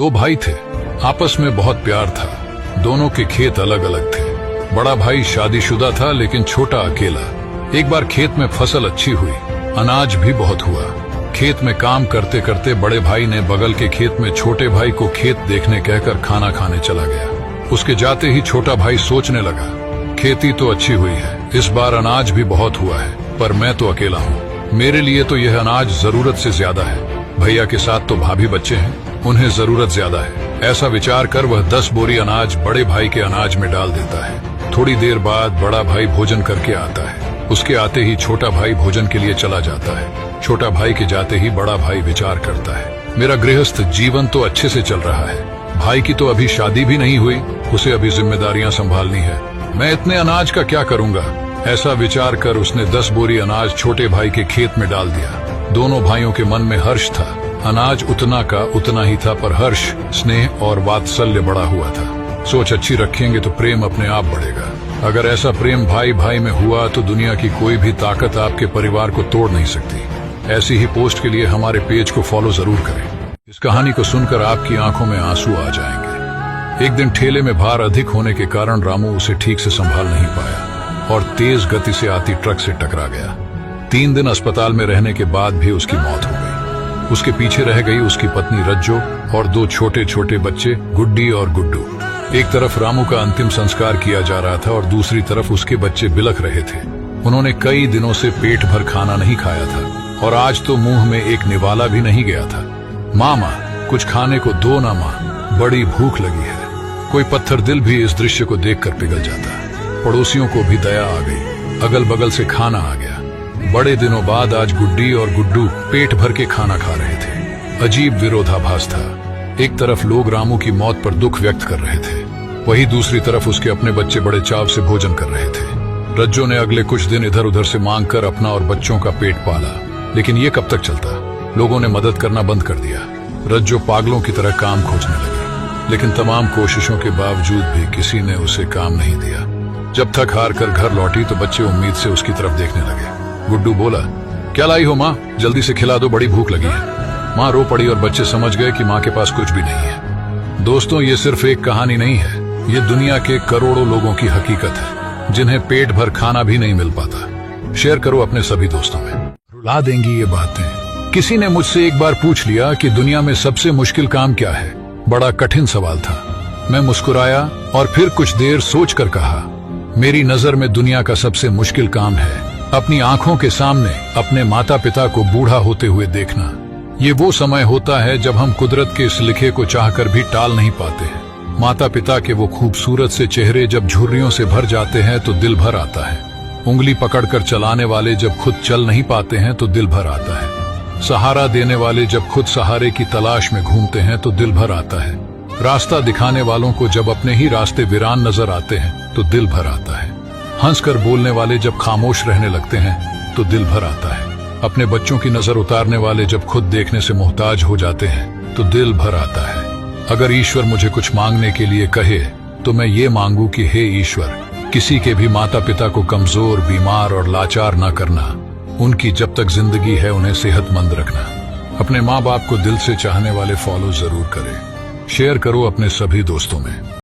दो भाई थे, आपस में बहुत प्यार था। दोनों के खेत अलग अलग थे। बड़ा भाई शादीशुदा था लेकिन छोटा अकेला। एक बार खेत में फसल अच्छी हुई, अनाज भी बहुत हुआ। खेत में काम करते करते बड़े भाई ने बगल के खेत में छोटे भाई को खेत देखने कहकर खाना खाने चला गया। उसके जाते ही छोटा भाई सोचने लगा, खेती तो अच्छी हुई है, इस बार अनाज भी बहुत हुआ है, पर मैं तो अकेला हूँ। मेरे लिए तो यह अनाज जरूरत से ज्यादा है। भैया के साथ तो भाभी बच्चे हैं, उन्हें जरूरत ज्यादा है। ऐसा विचार कर वह 10 बोरी अनाज बड़े भाई के अनाज में डाल देता है। थोड़ी देर बाद बड़ा भाई भोजन करके आता है। उसके आते ही छोटा भाई भोजन के लिए चला जाता है। छोटा भाई के जाते ही बड़ा भाई विचार करता है, मेरा गृहस्थ जीवन तो अच्छे से चल रहा है। भाई की तो अभी शादी भी नहीं हुई, उसे अभी जिम्मेदारियां संभालनी है। मैं इतने अनाज का क्या करूंगा? ऐसा विचार कर उसने 10 बोरी अनाज छोटे भाई के खेत में डाल दिया। दोनों भाइयों के मन में हर्ष था। अनाज उतना का उतना ही था, पर हर्ष, स्नेह और वात्सल्य बड़ा हुआ था। सोच अच्छी रखेंगे तो प्रेम अपने आप बढ़ेगा। अगर ऐसा प्रेम भाई भाई में हुआ तो दुनिया की कोई भी ताकत आपके परिवार को तोड़ नहीं सकती। ऐसी ही पोस्ट के लिए हमारे पेज को फॉलो जरूर करें। इस कहानी को सुनकर आपकी आंखों में आंसू आ जाएंगे। एक दिन ठेले में भार अधिक होने के कारण रामू उसे ठीक से संभाल नहीं पाया और तेज गति से आती ट्रक से टकरा गया। 3 दिन अस्पताल में रहने के बाद भी उसकी मौत हो गई। उसके पीछे रह गई उसकी पत्नी रज्जो और 2 छोटे छोटे बच्चे, गुड्डी और गुड्डू। एक तरफ रामू का अंतिम संस्कार किया जा रहा था और दूसरी तरफ उसके बच्चे बिलख रहे थे। उन्होंने कई दिनों से पेट भर खाना नहीं खाया था और आज तो मुंह में एक निवाला भी नहीं गया था। मामा, कुछ खाने को दो ना माँ, बड़ी भूख लगी है। कोई पत्थर दिल भी इस दृश्य को देखकर पिघल जाता। पड़ोसियों को भी दया आ गई, अगल बगल से खाना आ गया। बड़े दिनों बाद आज गुड्डी और गुड्डू पेट भर के खाना खा रहे थे। अजीब विरोधाभास था। एक तरफ लोग रामू की मौत पर दुख व्यक्त कर रहे थे, वहीं दूसरी तरफ उसके अपने बच्चे बड़े चाव से भोजन कर रहे थे। रज्जो ने अगले कुछ दिन इधर उधर से मांग कर अपना और बच्चों का पेट पाला, लेकिन ये कब तक चलता? लोगों ने मदद करना बंद कर दिया। रज्जो पागलों की तरह काम खोजने लगी, लेकिन तमाम कोशिशों के बावजूद भी किसी ने उसे काम नहीं दिया। जब थक हार कर घर लौटी तो बच्चे उम्मीद से उसकी तरफ देखने लगे। गुड्डू बोला, क्या लाई हो माँ, जल्दी से खिला दो, बड़ी भूख लगी है। माँ रो पड़ी और बच्चे समझ गए कि माँ के पास कुछ भी नहीं है। दोस्तों, ये सिर्फ एक कहानी नहीं है, ये दुनिया के करोड़ों लोगों की हकीकत है जिन्हें पेट भर खाना भी नहीं मिल पाता। शेयर करो अपने सभी दोस्तों में। रुला देंगी ये बातें। किसी ने मुझसे एक बार पूछ लिया कि दुनिया में सबसे मुश्किल काम क्या है। बड़ा कठिन सवाल था। मैं मुस्कुराया और फिर कुछ देर सोचकर कहा, मेरी नजर में दुनिया का सबसे मुश्किल काम है अपनी आंखों के सामने अपने माता पिता को बूढ़ा होते हुए देखना। ये वो समय होता है जब हम कुदरत के इस लिखे को चाहकर भी टाल नहीं पाते हैं। माता पिता के वो खूबसूरत से चेहरे जब झुर्रियों से भर जाते हैं तो दिल भर आता है। उंगली पकड़कर चलाने वाले जब खुद चल नहीं पाते हैं तो दिल भर आता है। सहारा देने वाले जब खुद सहारे की तलाश में घूमते हैं तो दिल भर आता है। रास्ता दिखाने वालों को जब अपने ही रास्ते वीरान नजर आते हैं तो दिल भर आता है। हंसकर बोलने वाले जब खामोश रहने लगते हैं तो दिल भर आता है। अपने बच्चों की नजर उतारने वाले जब खुद देखने से मोहताज हो जाते हैं तो दिल भर आता है। अगर ईश्वर मुझे कुछ मांगने के लिए कहे तो मैं ये मांगू कि हे ईश्वर, किसी के भी माता पिता को कमजोर, बीमार और लाचार ना करना। उनकी जब तक जिंदगी है उन्हें सेहतमंद रखना। अपने माँ बाप को दिल से चाहने वाले फॉलो जरूर करें। शेयर करो अपने सभी दोस्तों में।